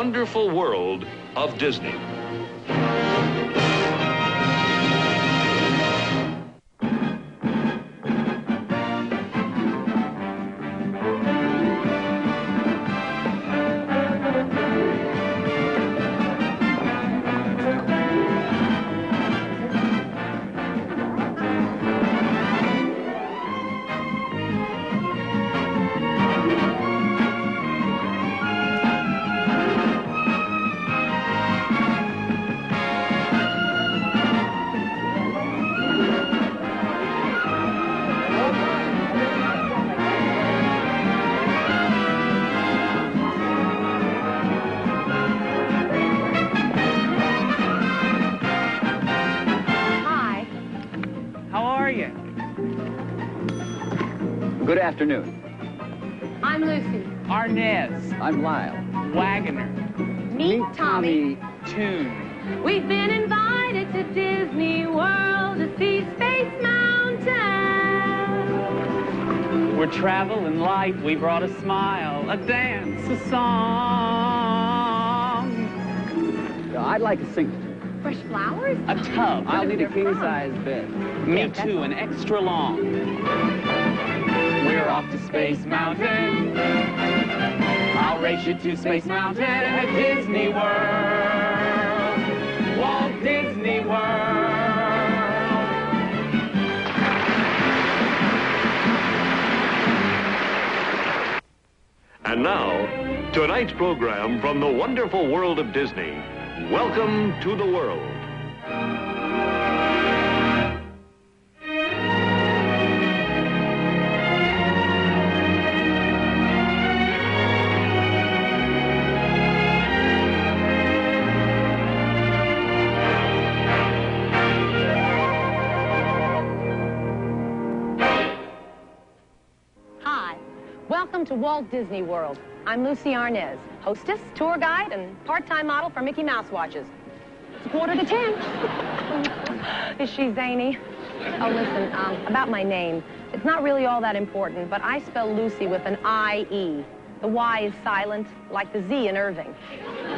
wonderful world of Disney. Good afternoon. I'm Lucy. Arnez. I'm Lyle. Wagoner. Meet Tommy. Toon. We've been invited to Disney World to see Space Mountain. We're traveling light. We brought a smile, a dance, a song. I'd like a single. Fresh flowers? A tub. I'll need a king-size bed. Me too, an extra long. We're off to Space Mountain. I'll race you to Space Mountain at Disney World. Walt Disney World. And now, tonight's program from the wonderful world of Disney. Welcome to the world. Welcome to Walt Disney World. I'm Lucy Arnez, hostess, tour guide, and part-time model for Mickey Mouse watches. It's 9:45. Is she zany? Oh, listen, about my name. It's not really all that important, but I spell Lucy with an I-E. The Y is silent, like the Z in Irving.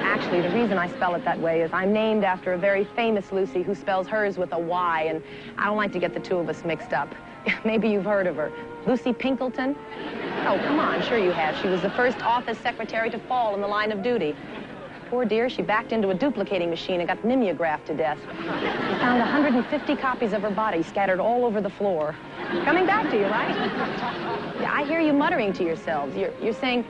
Actually, the reason I spell it that way is I'm named after a very famous Lucy who spells hers with a Y, and I don't like to get the two of us mixed up. Maybe you've heard of her. Lucy Pinkleton? Oh, come on, sure you have. She was the first office secretary to fall in the line of duty. Poor dear, she backed into a duplicating machine and got mimeographed to death. We found 150 copies of her body scattered all over the floor. Coming back to you, right? Yeah, I hear you muttering to yourselves. You're saying,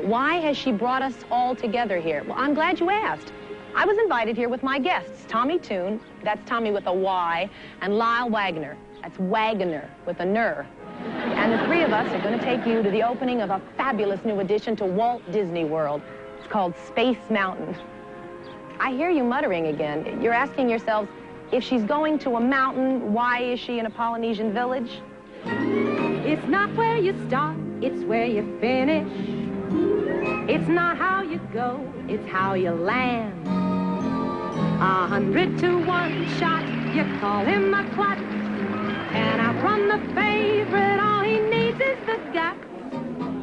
why has she brought us all together here? Well, I'm glad you asked. I was invited here with my guests, Tommy Toon, that's Tommy with a Y, and Lyle Wagoner, that's Wagoner with a ner. And the three of us are going to take you to the opening of a fabulous new addition to Walt Disney World. It's called Space Mountain. I hear you muttering again. You're asking yourselves, if she's going to a mountain, why is she in a Polynesian village? It's not where you start, it's where you finish. It's not how you go, it's how you land. 100 to 1 shot, you call him a clot. And outrun the favorite, all he needs is the guts.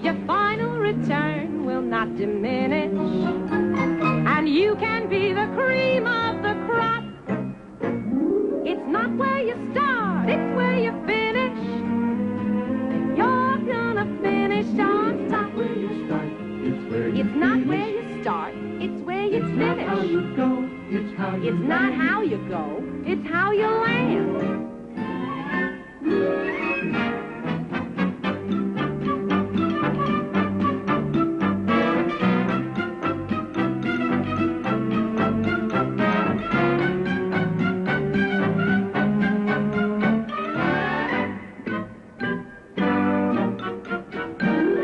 Your final return will not diminish. And you can be the cream of the crop. It's not where you start, it's where you finish. And you're gonna finish on top. Where you start, it's where you It's not where you start, it's where you finish. It's not how you go, it's how you It's not how you go, it's how you land.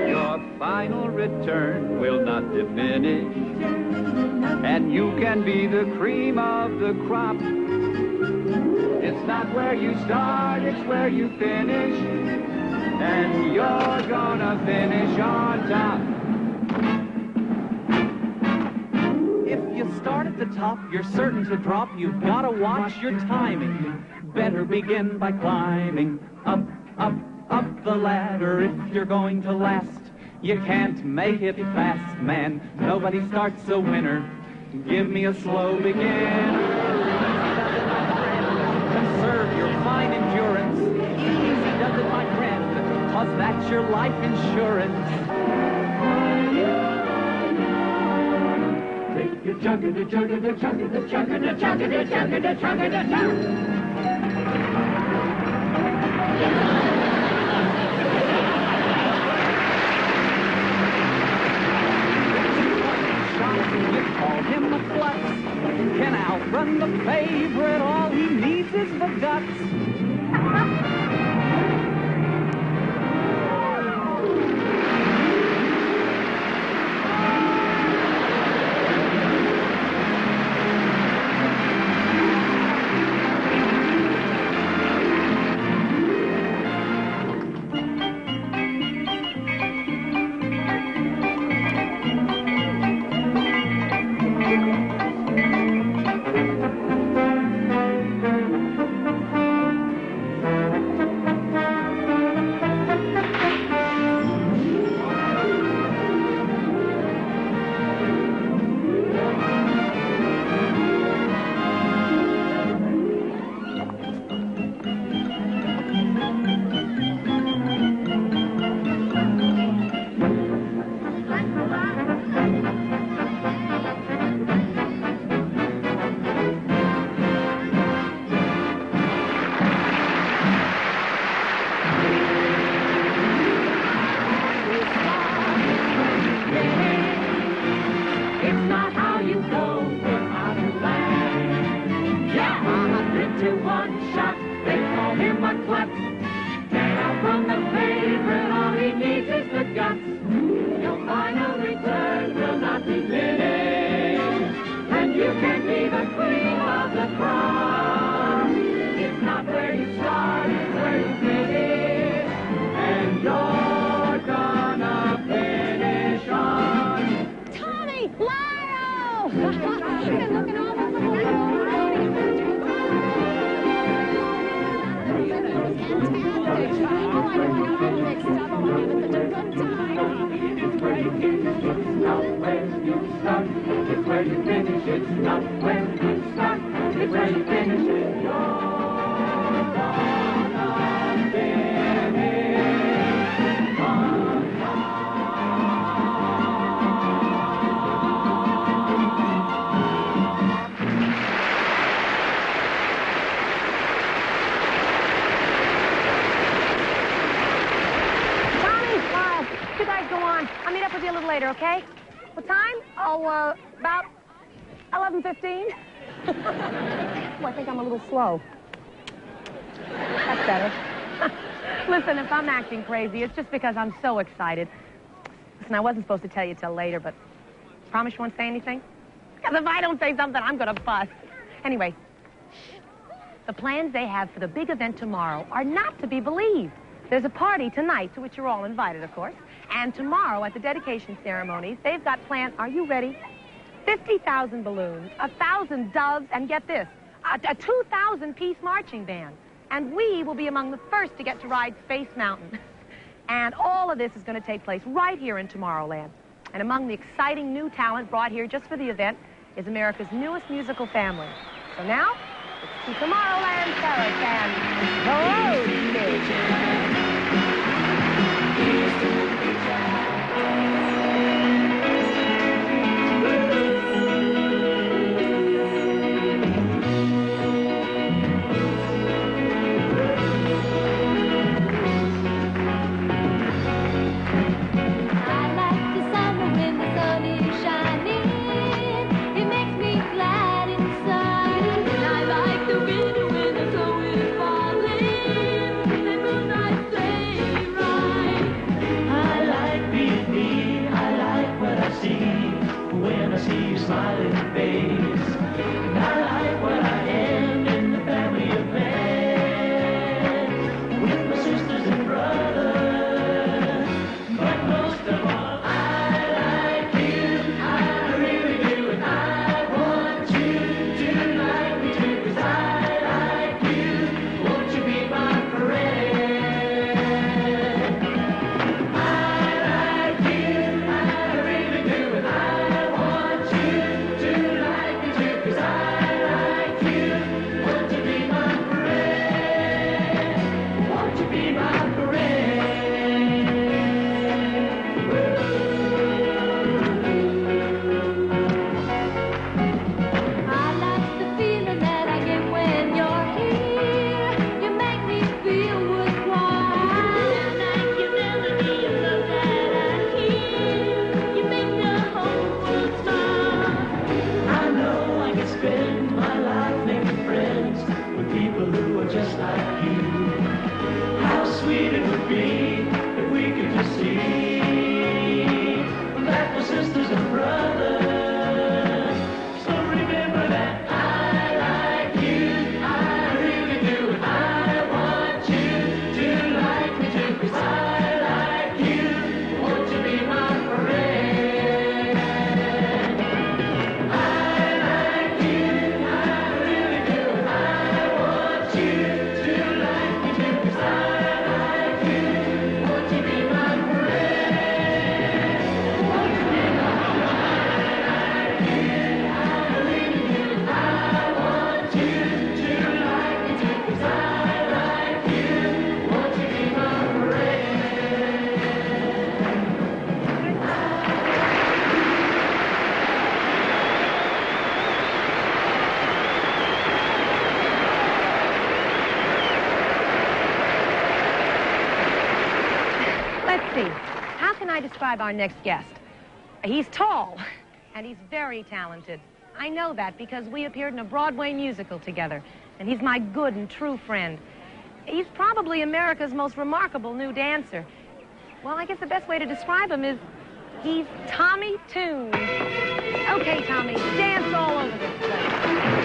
Your final return will not diminish, and you can be the cream of the crop. It's not where you start, it's where you finish, and you're gonna finish on top. If you start at the top, you're certain to drop. You've got to watch your timing. Better begin by climbing up, up, up the ladder if you're going to last. You can't make it fast, man. Nobody starts a winner. Give me a slow beginner. Conserve your fine endurance. Easy does it, my friend, 'cause that's your life insurance. Take your chuggity, chuggity, chuggity, chuggity, chuggity, chuggity, chuggity, chuggity. You call him a klutz, can outrun the favorite. All he needs is the guts. Later, okay? What time? Oh, about 11:15. Oh, I think I'm a little slow. That's better. Listen, if I'm acting crazy, it's just because I'm so excited. Listen, I wasn't supposed to tell you till later, but promise you won't say anything? Because if I don't say something, I'm gonna bust. Anyway, the plans they have for the big event tomorrow are not to be believed. There's a party tonight, to which you're all invited, of course. And tomorrow, at the dedication ceremonies, they've got planned, are you ready? 50,000 balloons, 1,000 doves, and get this, a 2,000-piece marching band. And we will be among the first to get to ride Space Mountain. And all of this is going to take place right here in Tomorrowland. And among the exciting new talent brought here just for the event is America's newest musical family. So now, it's to Tomorrowland Terrace and the road stage. When the snow is falling, the moonlight Let's see. How can I describe our next guest? He's tall, and he's very talented. I know that because we appeared in a Broadway musical together, and he's my good and true friend. He's probably America's most remarkable new dancer. Well, I guess the best way to describe him is he's Tommy Toons. Okay, Tommy, dance all over this place.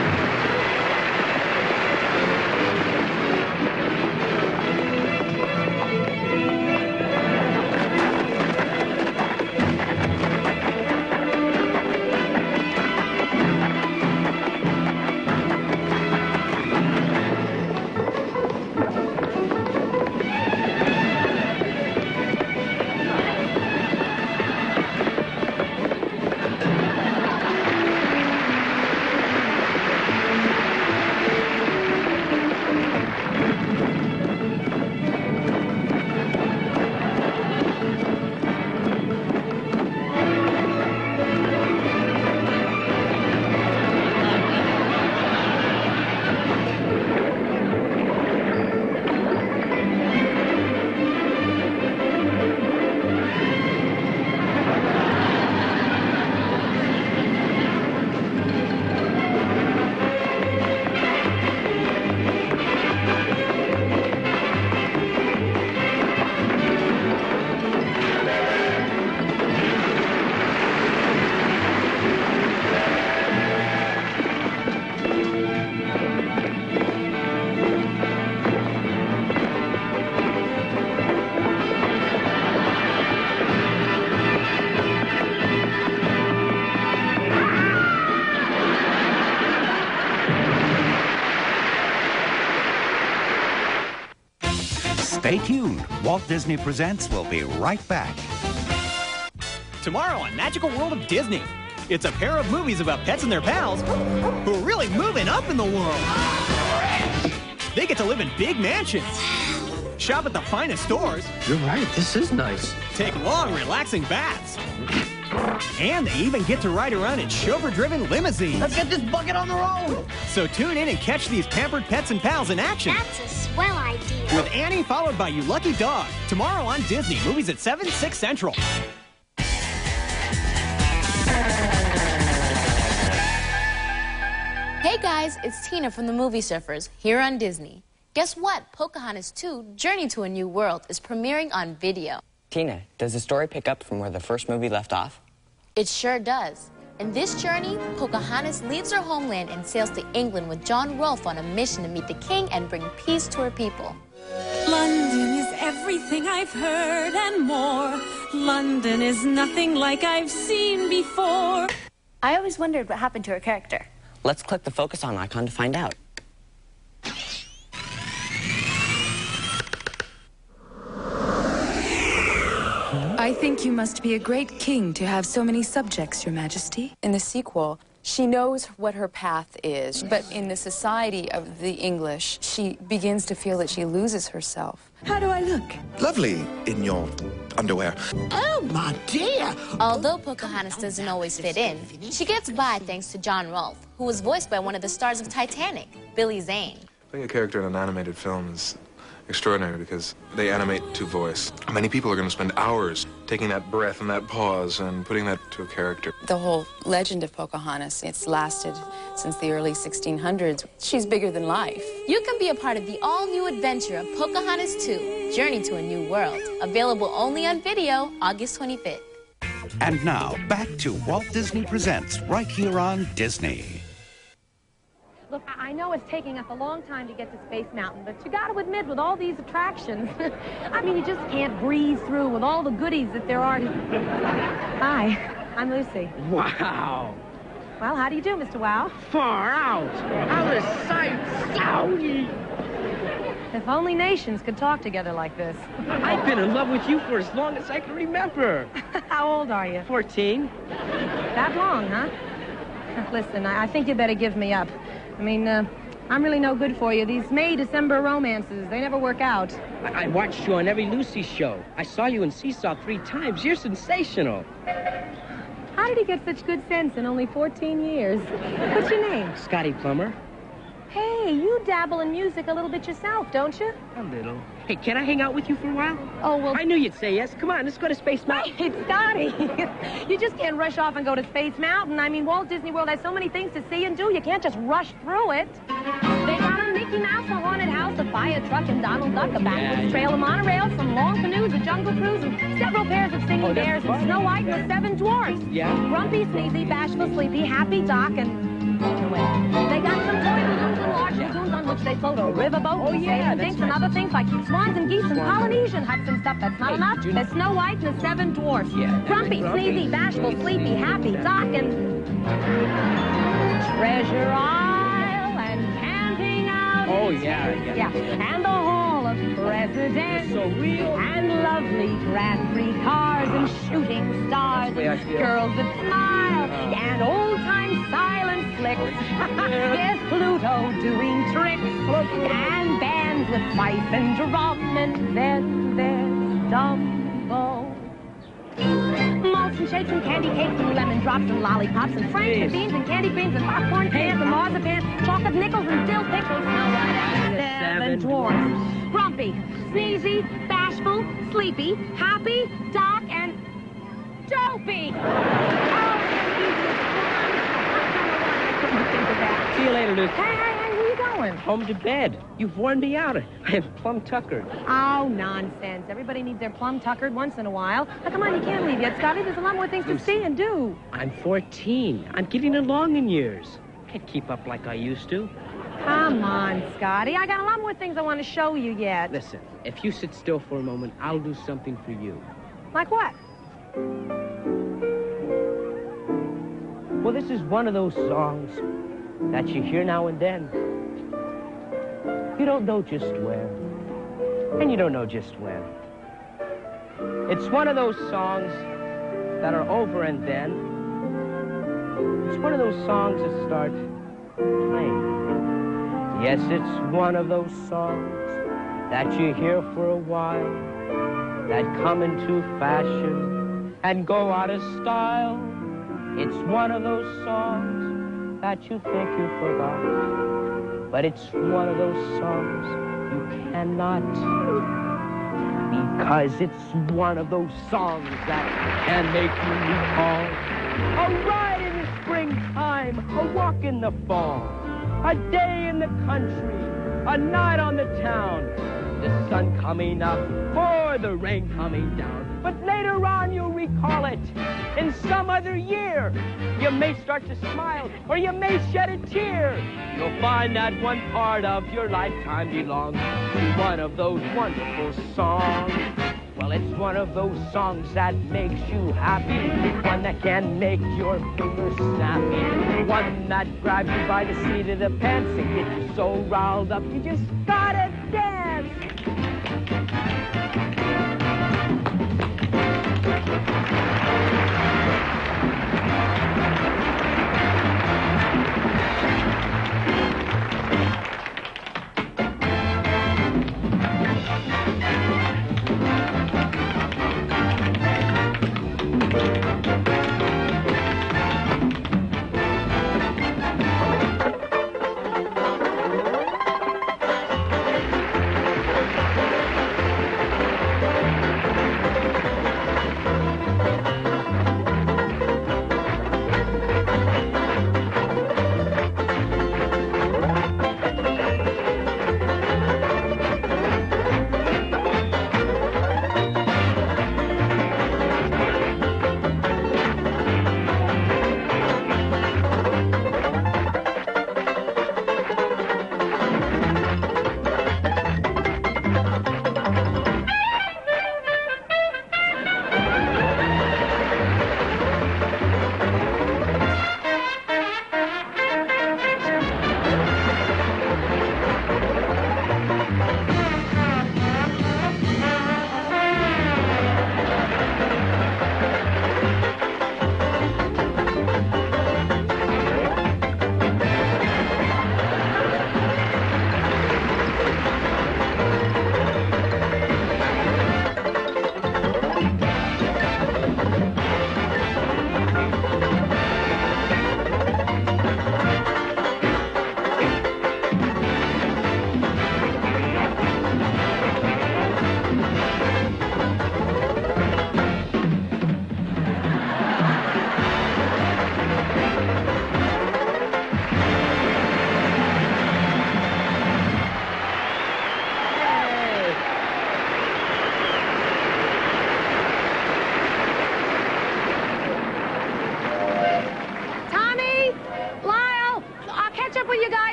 Stay tuned. Walt Disney Presents will be right back. Tomorrow on Magical World of Disney, it's a pair of movies about pets and their pals who are really moving up in the world. They get to live in big mansions, shop at the finest stores. You're right, this is nice. Take long, relaxing baths. And they even get to ride around in chauffeur-driven limousines. Let's get this bucket on the road. So tune in and catch these pampered pets and pals in action. That's a swell idea. With Annie followed by You Lucky Dog. Tomorrow on Disney. Movies at 7, 6 Central. Hey guys, it's Tina from the Movie Surfers here on Disney. Guess what? Pocahontas 2, Journey to a New World is premiering on video. Tina, does the story pick up from where the first movie left off? It sure does. In this journey, Pocahontas leaves her homeland and sails to England with John Rolfe on a mission to meet the king and bring peace to her people. London is everything I've heard and more. London is nothing like I've seen before. I always wondered what happened to her character. Let's click the focus on icon to find out. I think you must be a great king to have so many subjects, Your Majesty. In the sequel, she knows what her path is, but in the society of the English, she begins to feel that she loses herself. How do I look? Lovely in your underwear. Oh, my dear! Although Pocahontas doesn't always fit in, she gets by thanks to John Rolfe, who was voiced by one of the stars of Titanic, Billy Zane. Playing a character in an animated film is extraordinary because they animate to voice. Many people are going to spend hours taking that breath and that pause and putting that to a character. The whole legend of Pocahontas, it's lasted since the early 1600s. She's bigger than life. You can be a part of the all-new adventure of Pocahontas 2, Journey to a New World. Available only on video, August 25th. And now, back to Walt Disney Presents, right here on Disney. Look, I know it's taking us a long time to get to Space Mountain, but you got to admit, with all these attractions, I mean, you just can't breeze through with all the goodies that there are to... Hi, I'm Lucy. Wow. Well, how do you do, Mr. Wow? Far out. Out of sight. Owie. If only nations could talk together like this. I've been in love with you for as long as I can remember. How old are you? 14. That long, huh? Listen, I think you better give me up. I mean, I'm really no good for you. These May-December romances, they never work out. I watched you on every Lucy show. I saw you in Seesaw 3 times. You're sensational. How did he get such good sense in only 14 years? What's your name? Scotty Plummer. Hey, you dabble in music a little bit yourself, don't you? A little. Hey, can I hang out with you for a while? Oh, well... I knew you'd say yes. Come on, let's go to Space Mountain. Hey, Scotty, you just can't rush off and go to Space Mountain. I mean, Walt Disney World has so many things to see and do. You can't just rush through it. They got a Mickey Mouse, a haunted house, a fire truck, and Donald Duck, a backwards trail, a monorail, some long canoes, a jungle cruise, and several pairs of singing bears, and Snow White and the Seven Dwarfs. Yeah? Grumpy, Sneezy, Bashful, Sleepy, Happy, Doc, and... They got some toy balloons and large lagoons on which they float a riverboat. Oh, yeah, and things and other things like swans and geese and Polynesian huts and stuff. That's not enough. There's Snow White and the Seven Dwarfs. Yeah. Grumpy, Sneezy, Bashful, Sleepy, Happy, Doc, and... Treasure Isle and camping out. Oh, yeah, Yeah, and the Hall of Presidents. So real. And lovely Grand Prix cars and shooting stars. That's the way I feel. Girls that smile. And old-time silent flicks. There's Pluto doing tricks. And bands with fife and drum. And then there's Dumbo. Malts and shakes and candy cakes and lemon drops and lollipops and franks and beans and candy creams and popcorn cans and marzipan, chocolate nickels and dill pickles. Snow White and the Seven Dwarfs. Grumpy, Sneezy, Bashful, Sleepy, Happy, Doc, and Dopey. See you later, Lucy. Hey, where you going? Home to bed. You've worn me out. I am plumb tuckered. Oh, nonsense. Everybody needs their plum tuckered once in a while. Now, come on, you can't leave yet, Scotty. There's a lot more things to see and do. I'm 14. I'm getting along in years. Can't keep up like I used to. Come on, Scotty. I got a lot more things I want to show you yet. Listen, if you sit still for a moment, I'll do something for you. Like what? Well, this is one of those songs that you hear now and then. You don't know just where, and you don't know just when. It's one of those songs that are over and then. It's one of those songs that start playing. Yes, it's one of those songs that you hear for a while, that come into fashion and go out of style. It's one of those songs that you think you forgot, but it's one of those songs you cannot, because it's one of those songs that can make you recall a ride in the springtime, a walk in the fall, a day in the country, a night on the town, the sun coming up or the rain coming down. But later on you'll recall it in some other year. You may start to smile or you may shed a tear. You'll find that one part of your lifetime belongs to one of those wonderful songs. Well, it's one of those songs that makes you happy, one that can make your fingers snappy, one that grabs you by the seat of the pants and gets you so riled up you just gotta dance.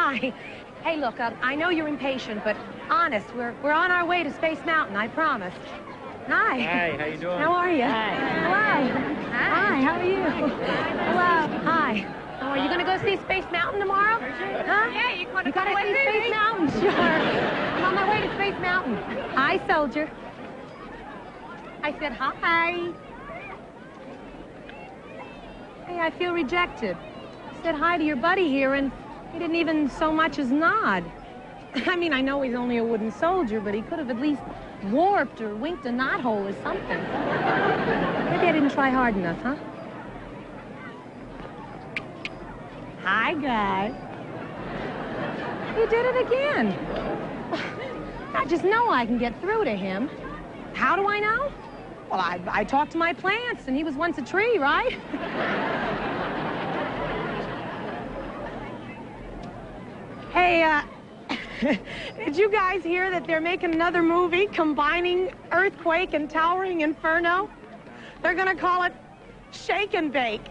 Hi. Hey, look, I know you're impatient, but honest, we're on our way to Space Mountain, I promise. Hi. Hi, how you doing? How are you? Hi. Hello. Hi, how are you? Hello. Hi. Oh, are you going to go see Space Mountain tomorrow? Huh? Yeah, you want to gotta go see with Space me? Mountain, sure. I'm on my way to Space Mountain. Hi, soldier. I said hi. Hey, I feel rejected. I said hi to your buddy here, and he didn't even so much as nod. I mean, I know he's only a wooden soldier, but he could have at least warped or winked a knothole or something. Maybe I didn't try hard enough, huh? Hi, guy. You did it again. I just know I can get through to him. How do I know? Well, I talked to my plants, and he was once a tree, right? Hey, did you guys hear that they're making another movie combining Earthquake and Towering Inferno? They're gonna call it Shake and Bake.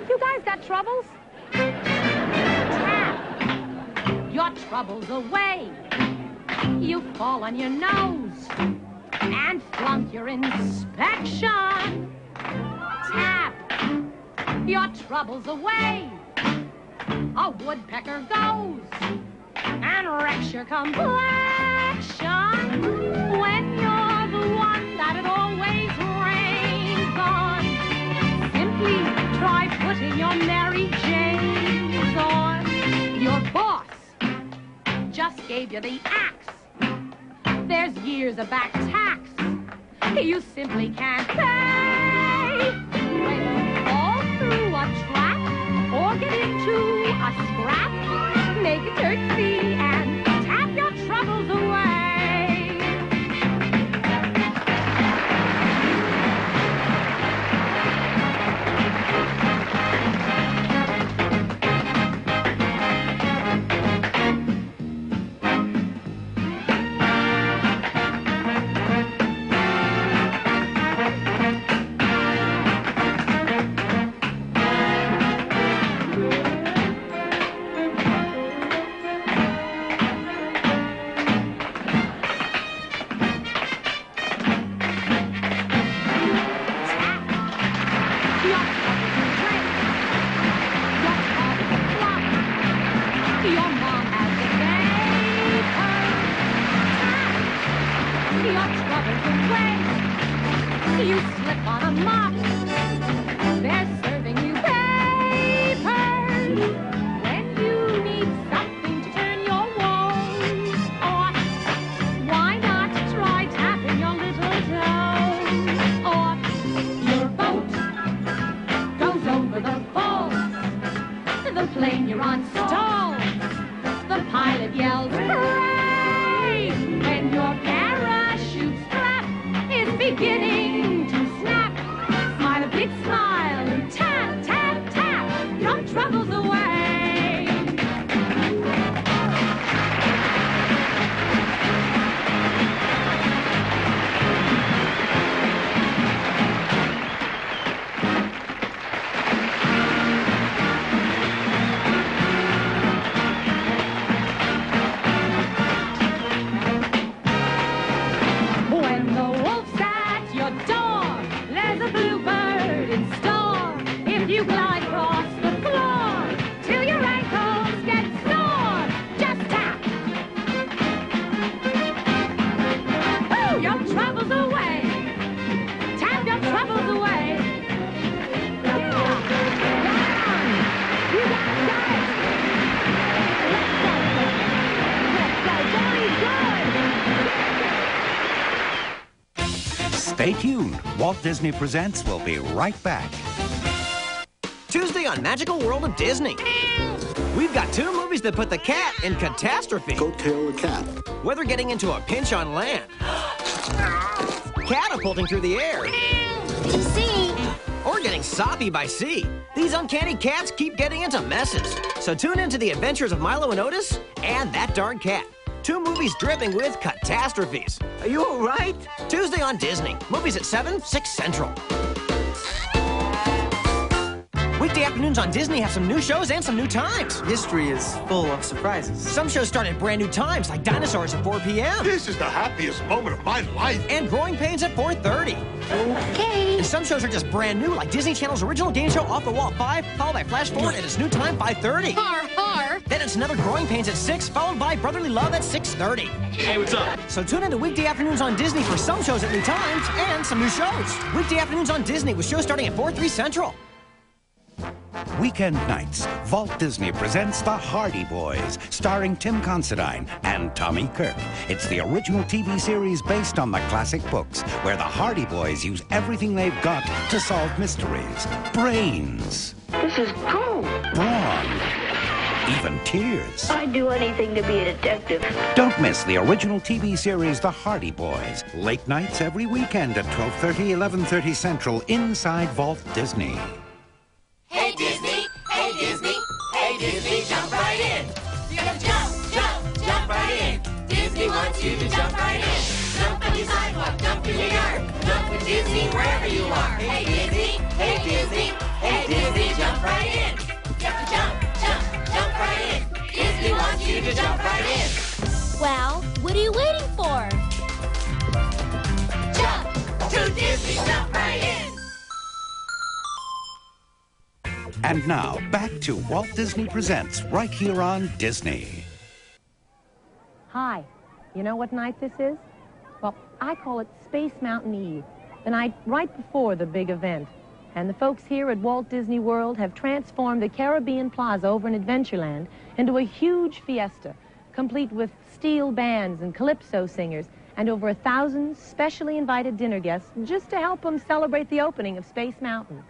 You guys got troubles? Tap your troubles away. You fall on your nose and flunk your inspection. Tap your troubles away. A woodpecker goes and wrecks your complexion. When you're the one that it always rains on, simply try putting your Mary Janes on. Your boss just gave you the axe. There's years of back tax you simply can't pay. When you fall through a trap or get into a scrap, make a curtsy and tap your troubles away. You slip on a mop, they're serving you papers. When you need something to turn your woes off, why not try tapping your little toes off? Your boat goes over the falls, the plane you're on stalls, the pilot yells hooray, and your parachute strap is beginning. Smile a big smile and tap, tap, tap your troubles away. When the wolf's at your door, there's a bluebird in store. If you glide across the floor till your ankles get sore, just tap. Ooh, your troubles away. Tap your troubles away. Come on. You got it. Let's go. Johnny's good. Stay tuned. Walt Disney Presents will be right back. Tuesday on Magical World of Disney. We've got two movies that put the cat in catastrophe. Go tail the cat. Whether getting into a pinch on land, catapulting through the air, or getting soppy by sea. These uncanny cats keep getting into messes. So tune into the adventures of Milo and Otis and That Darn Cat. Two movies dripping with catastrophes. Are you all right? Tuesday on Disney. Movies at 7, 6 Central. Weekday afternoons on Disney have some new shows and some new times. History is full of surprises. Some shows start at brand new times, like Dinosaurs at 4 p.m. This is the happiest moment of my life. And Growing Pains at 4:30. Okay. And some shows are just brand new, like Disney Channel's original game show Off the Wall at 5, followed by Flash Forward at its new time, 5:30. Har. Then it's another Growing Pains at 6, followed by Brotherly Love at 6:30. Hey, what's up? So tune in to Weekday Afternoons on Disney for some shows at new times and some new shows. Weekday Afternoons on Disney with shows starting at 4/3 Central. Weekend nights, Walt Disney presents The Hardy Boys, starring Tim Considine and Tommy Kirk. It's the original TV series based on the classic books, where the Hardy Boys use everything they've got to solve mysteries. Brains. This is cool. Brawn. Even tears. I'd do anything to be a detective. Don't miss the original TV series The Hardy Boys. Late nights every weekend at 12:30, 11:30 Central inside Walt Disney. Hey Disney, hey Disney, hey Disney, jump right in. You gotta jump right in. Disney wants you to jump right in. Jump on your sidewalk, jump in your yard, jump with Disney wherever you are. Hey Disney, hey Disney, hey Disney, jump right in. You have to jump right in. Disney wants you to jump right in. Well, what are you waiting for? Jump to Disney, jump right in. And now, back to Walt Disney Presents, right here on Disney. Hi. You know what night this is? Well, I call it Space Mountain Eve, the night right before the big event. And the folks here at Walt Disney World have transformed the Caribbean Plaza over in Adventureland into a huge fiesta, complete with steel bands and calypso singers, and over 1,000 specially invited dinner guests just to help them celebrate the opening of Space Mountain.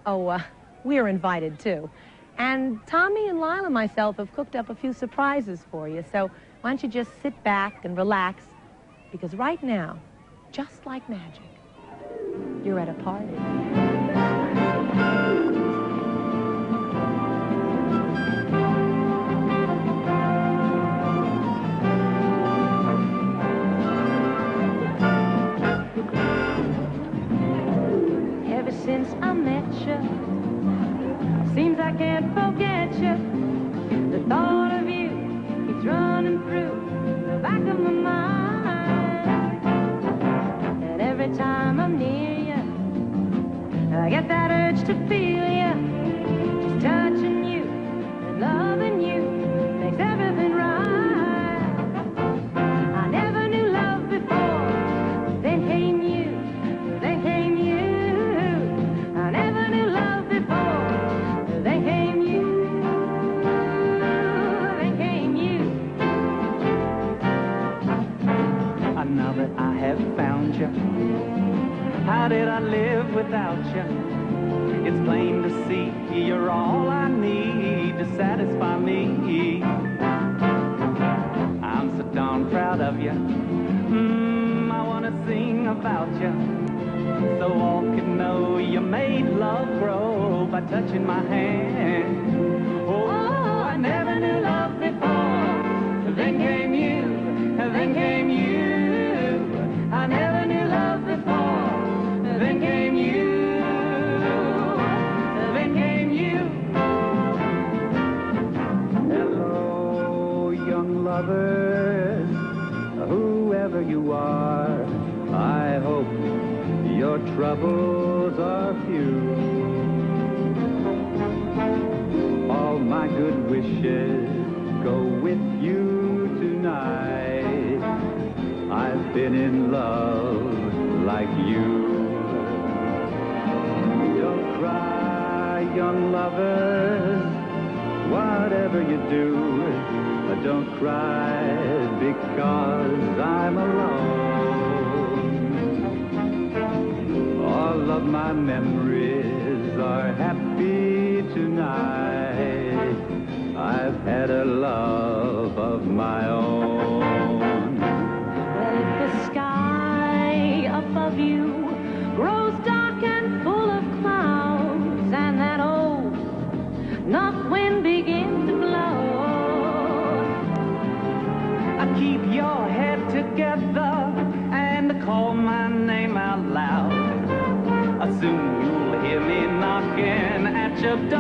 Oh, we're invited, too. And Tommy and Lila and myself have cooked up a few surprises for you, so why don't you just sit back and relax, because right now, just like magic, you're at a party. Ever since I met you, seems I can't forget you. The thought of you keeps running through the back of my mind. And every time I'm near you, I get that urge to feel you. Just touching you and loving you makes everything right. I never knew love before, then came you, then came you. I never knew love before, then came you, then came you. Now that I have found you, how did I live without you? It's plain to see you're all I need to satisfy me. I'm so darn proud of you. I want to sing about you, so all can know you made love grow by touching my hand. Oh, I never knew love before. Then came you, then came you. I never knew love before. Then came you, then came you. Hello, young lovers, whoever you are, I hope your troubles are few. All my good wishes go with you tonight. I've been in love like you. Don't cry, young lovers, whatever you do, don't cry because I'm alone. All of my memories are happy tonight. I've had a love of my own. Well, if the sky above you grows dark and full of clouds, and that old north wind begins to blow, keep your head together and call my name out loud. Soon you'll hear me knocking at your door.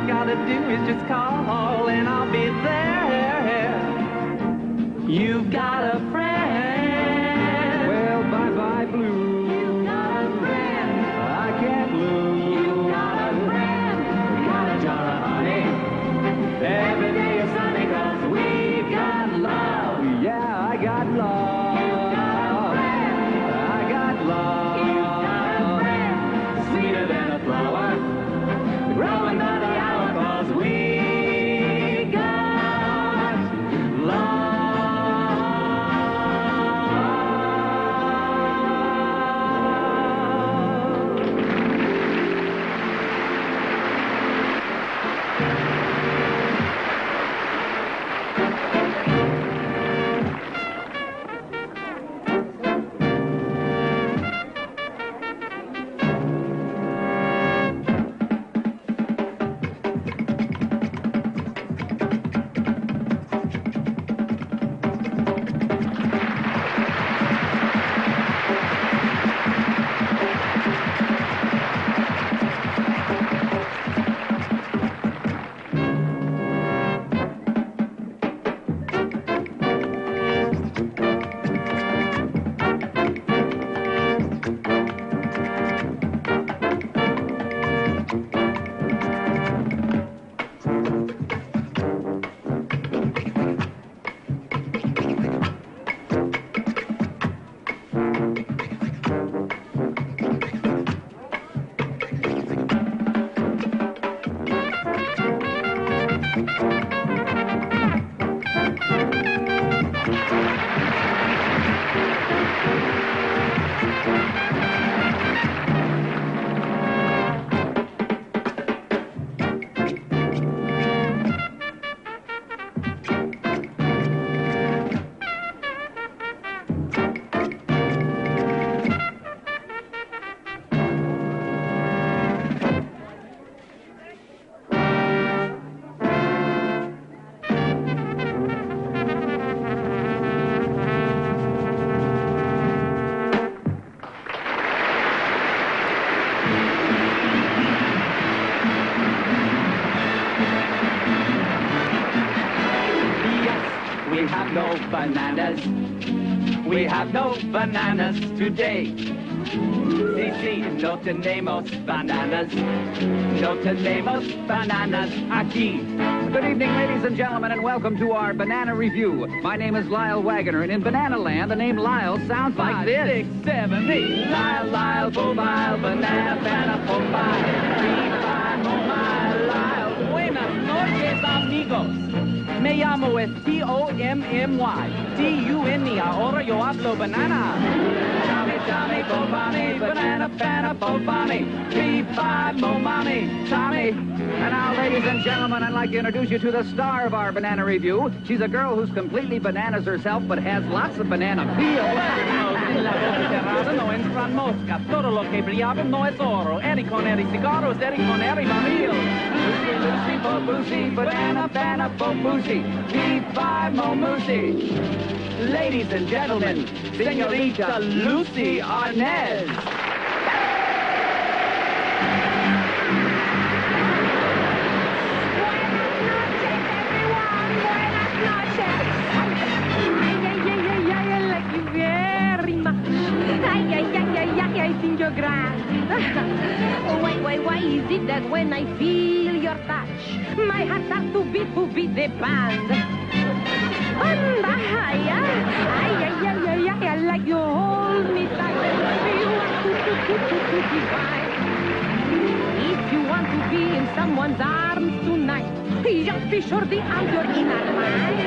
gotta do is just call and I'll be there. You've got a friend. Well, bye-bye, blue. You've got a friend. I can't lose. You've got a friend. Got a jar of honey. Every day is sunny 'cause we've got love. Yeah, I got love. You've got a friend. I got love. You've got a friend. Sweeter than a flower. Growing by the hour 'cause we got love. We have no bananas. We have no bananas today. Sí, no tenemos bananas. No tenemos bananas aquí. Good evening, ladies and gentlemen, and welcome to our Banana Review. My name is Lyle Wagoner, and in Banana Land, the name Lyle sounds like this. 5, 6, 7, 8. Lyle, Bobile, banana, Popeye. 3, 5, Mobile, Lyle. Buenas noches, amigos. Me llamo es Tommy. D-U-N-E, ahora yo hablo banana. Tommy, Bobami, banana, Bobami. 3, 5, Momami, Tommy. And now, ladies and gentlemen, I'd like to introduce you to the star of our Banana Review. She's a girl who's completely bananas herself, but has lots of banana peel. La boca cerrada no entran moscas. Todo lo que brillaba no es oro. Eddie con Eddie cigarros, Eddie con Eddie mamil. Lucy, Bobusi, banana, Bobusi. P5 Momusi. Ladies and gentlemen, Senorita Lucy Arnez. I think you're grand. Why is it that when I feel your touch, my heart starts to beat the band? And I like you hold me tight and feel to divine. If you want to be in someone's arms tonight, just be sure the arms you're in are mine.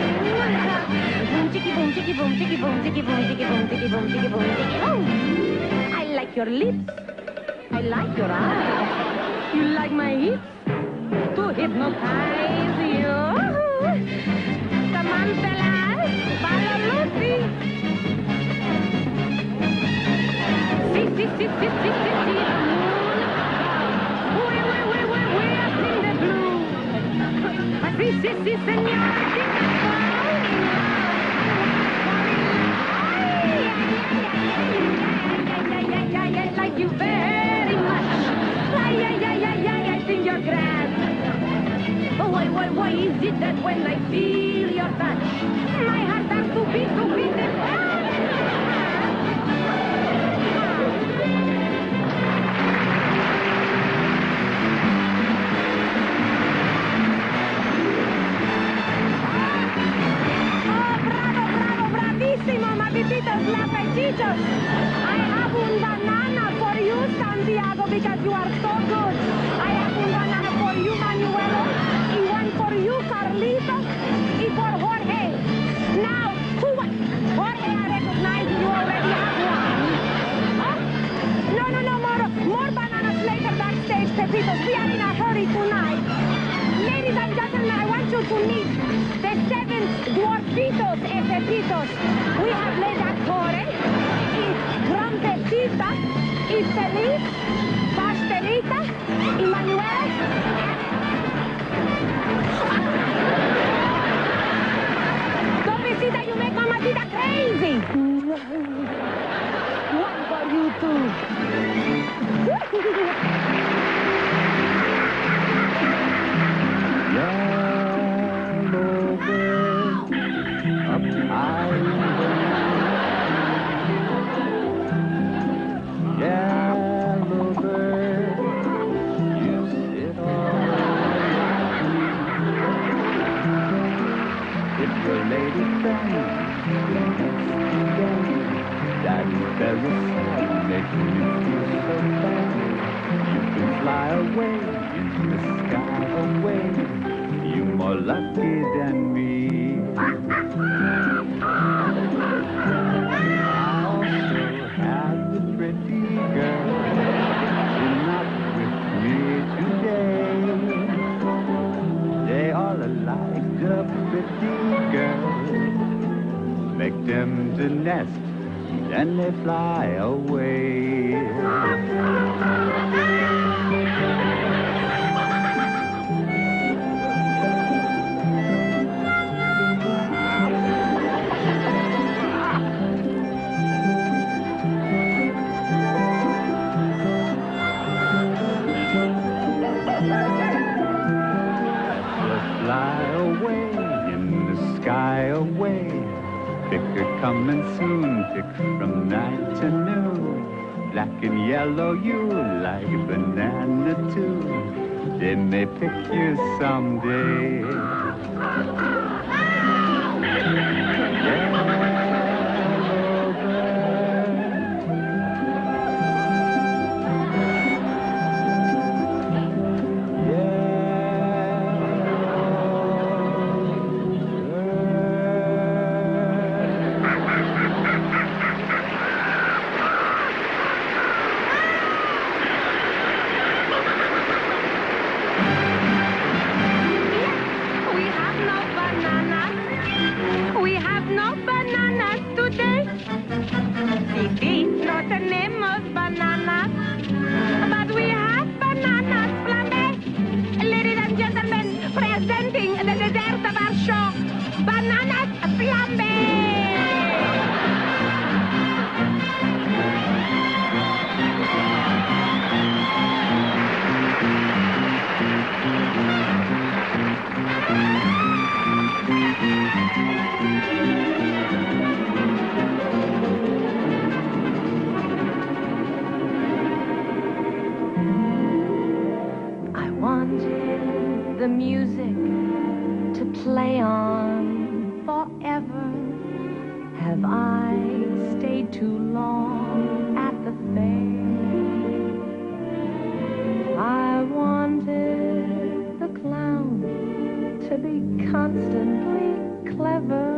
Boom, chicky boom, chicky boom, chicky boom, chicky boom, chicky boom, chicky boom, chicky boom, chicky boom. I like your lips. I like your eyes. You like my hips to hypnotize you. Come on, fellas, follow Lucy. See, the moon. We up in the blue. See, senor. I like you very much. I think you're grand. Why is it that when I feel your touch, my heart starts to beat, Bravissimo, my Pepitos, la Petitos. I have un banana for you, Santiago, because you are so good. I have un banana for you, Manuelo, y one for you, Carlito, y for Jorge. Now, Jorge, I recognize you already have one. Oh? No, more bananas later backstage, Pepitos. We are in a hurry tonight. Ladies and gentlemen, I want you to meet the 7 dwarfitos and Pepitos. We have Ledatore, Trompetita, Feliz, Pastelita, Emanuel. Dopecita, you make Mamacita crazy. One for you too. Fly away in the sky away. You more lucky than me. I also have the pretty girl. She's not with me today. They all alike the pretty girl. Make them to nest, then they fly away. Coming soon, pick from night to noon. Black and yellow, you like banana too. They may pick you someday. The music to play on forever. Have I stayed too long at the fair? I wanted the clown to be constantly clever.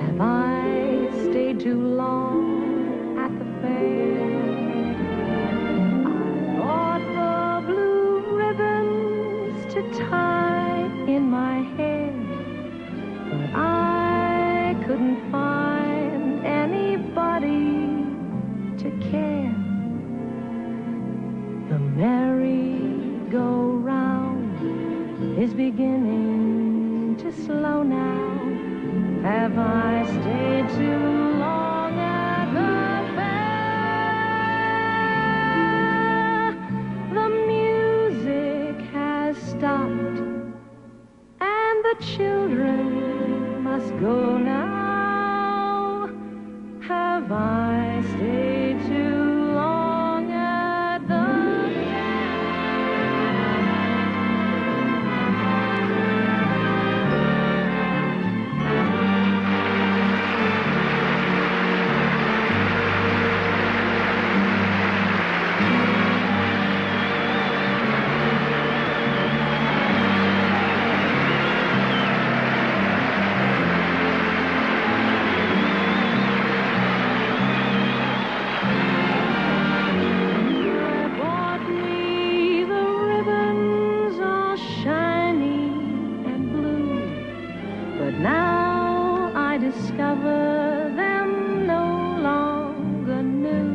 Have I stayed too long at the fair? I bought the blue ribbons to tie in my hair, but I couldn't find anybody to care. The merry-go-round is beginning to slow now. Have I stayed too long at the fair? The music has stopped children must go now. Have I stayed too long at the discover them no longer new.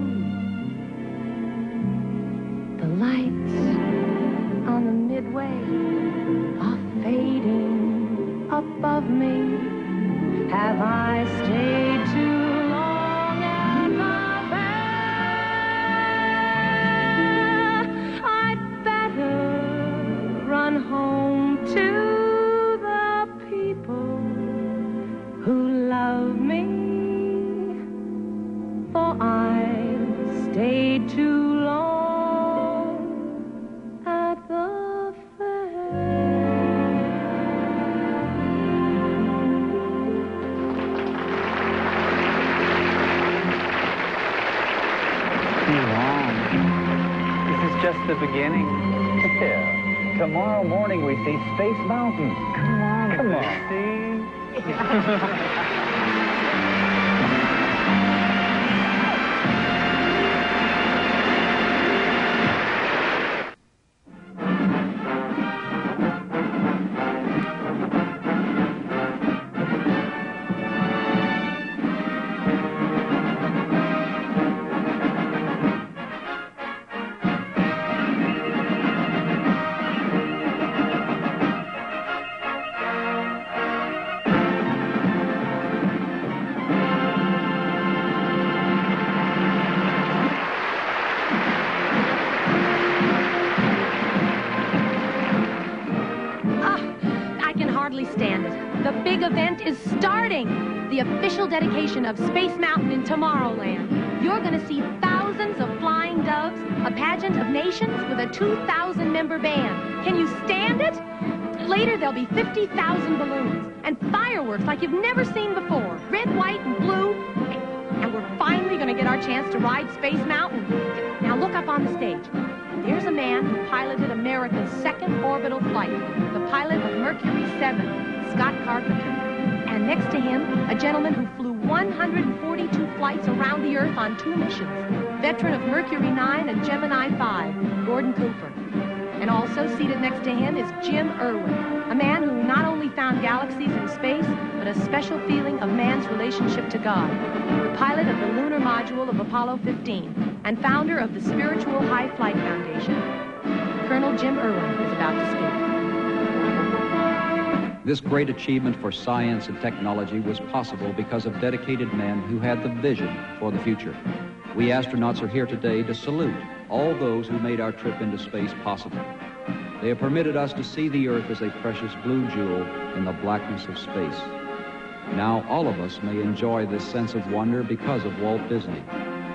The lights on the midway are fading above me. Have I stayed too long at the fair? I'd better run home to the people who love me, for I've stayed too long at the Too long. This is just the beginning. Yeah. Tomorrow morning we see Space Mountain. Come on, see? Stand it. The big event is starting. The official dedication of Space Mountain in Tomorrowland. You're going to see thousands of flying doves, a pageant of nations with a 2,000-member band. Can you stand it? Later, there'll be 50,000 balloons and fireworks like you've never seen before. Red, white, and blue. And we're finally going to get our chance to ride Space Mountain. Now look up on the stage. There's a man who piloted America's second orbital flight, the pilot of Mercury 7, Scott Carpenter. And next to him, a gentleman who flew 142 flights around the Earth on 2 missions, veteran of Mercury 9 and Gemini 5, Gordon Cooper. And also seated next to him is Jim Irwin, a man who not only found galaxies in space, but a special feeling of man's relationship to God, the pilot of the lunar module of Apollo 15, and founder of the Spiritual High Flight Foundation. Colonel Jim Irwin is about to speak. This great achievement for science and technology was possible because of dedicated men who had the vision for the future. We astronauts are here today to salute all those who made our trip into space possible. They have permitted us to see the Earth as a precious blue jewel in the blackness of space. Now all of us may enjoy this sense of wonder because of Walt Disney.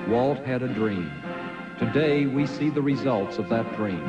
Walt had a dream. Today we see the results of that dream.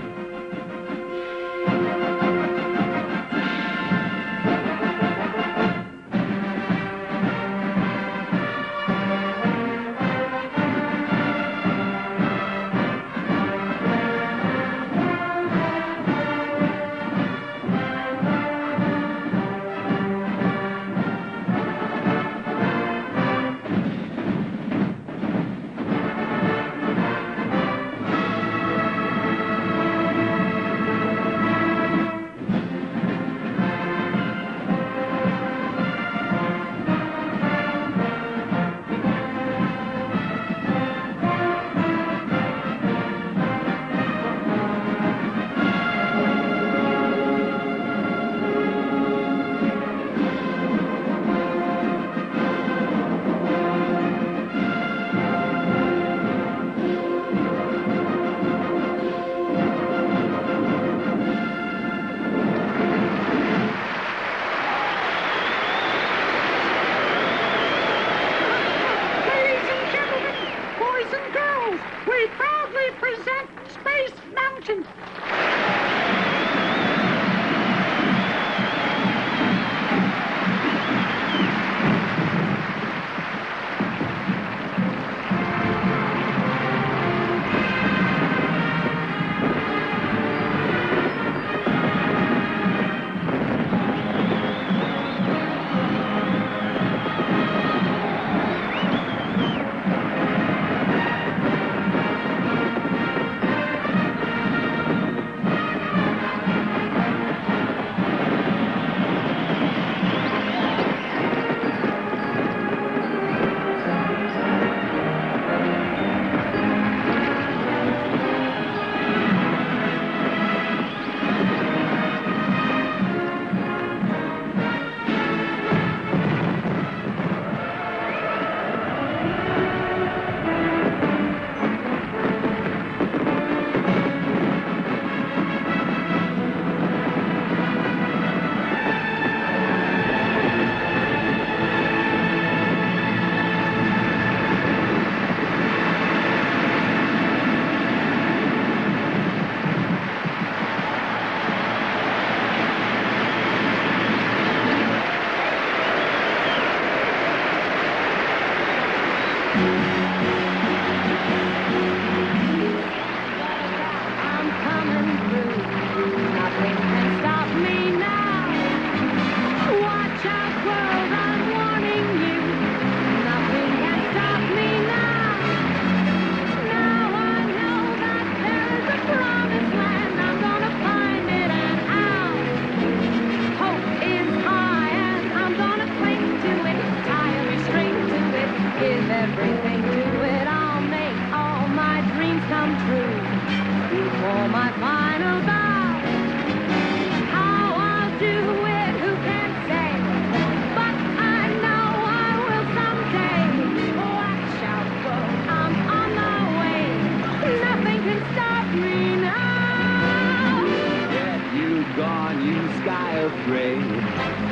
sky of gray.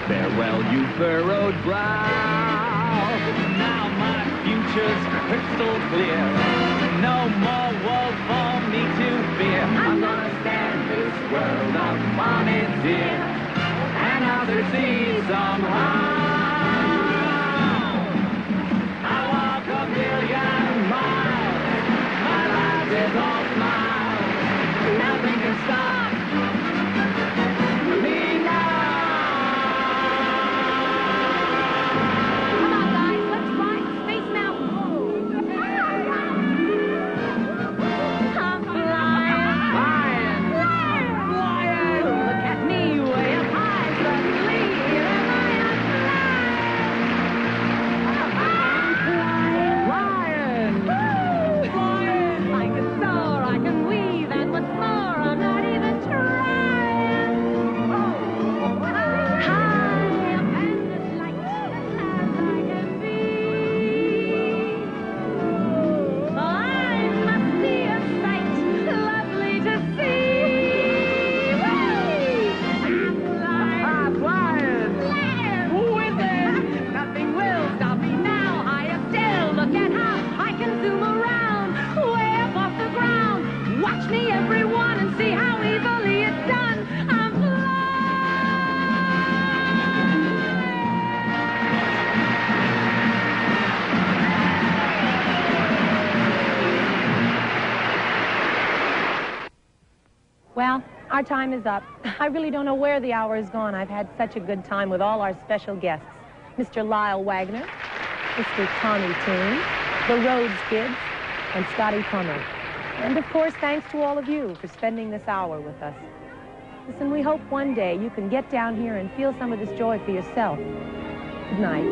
Farewell, you furrowed brow. Now my future's crystal clear. No more woe for me to fear. I'm gonna stand this world up on its ear and out to sea somehow. I walk a million miles. My life is all smiles. Nothing can stop me now. Come on, guys, let's ride Space Mountain. I'm flying. Look at me way up high, suddenly here am I, flying. I can soar, I can weave, and what's more, I'm not even trying. High up and as light as I can be. I must be a sight lovely to see. I'm flying. Whizzing. Nothing will stop me now. Higher still, look at how I can zoom around. Way up off the ground. Watch me, everyone, and see how easily it's done. I'm Well, our time is up. I really don't know where the hour has gone. I've had such a good time with all our special guests. Mr. Lyle Wagner, Mr. Tommy Tune, the Rhodes Kids, and Scotty Plummer. And of course, thanks to all of you for spending this hour with us. Listen, we hope one day you can get down here and feel some of this joy for yourself. Good night.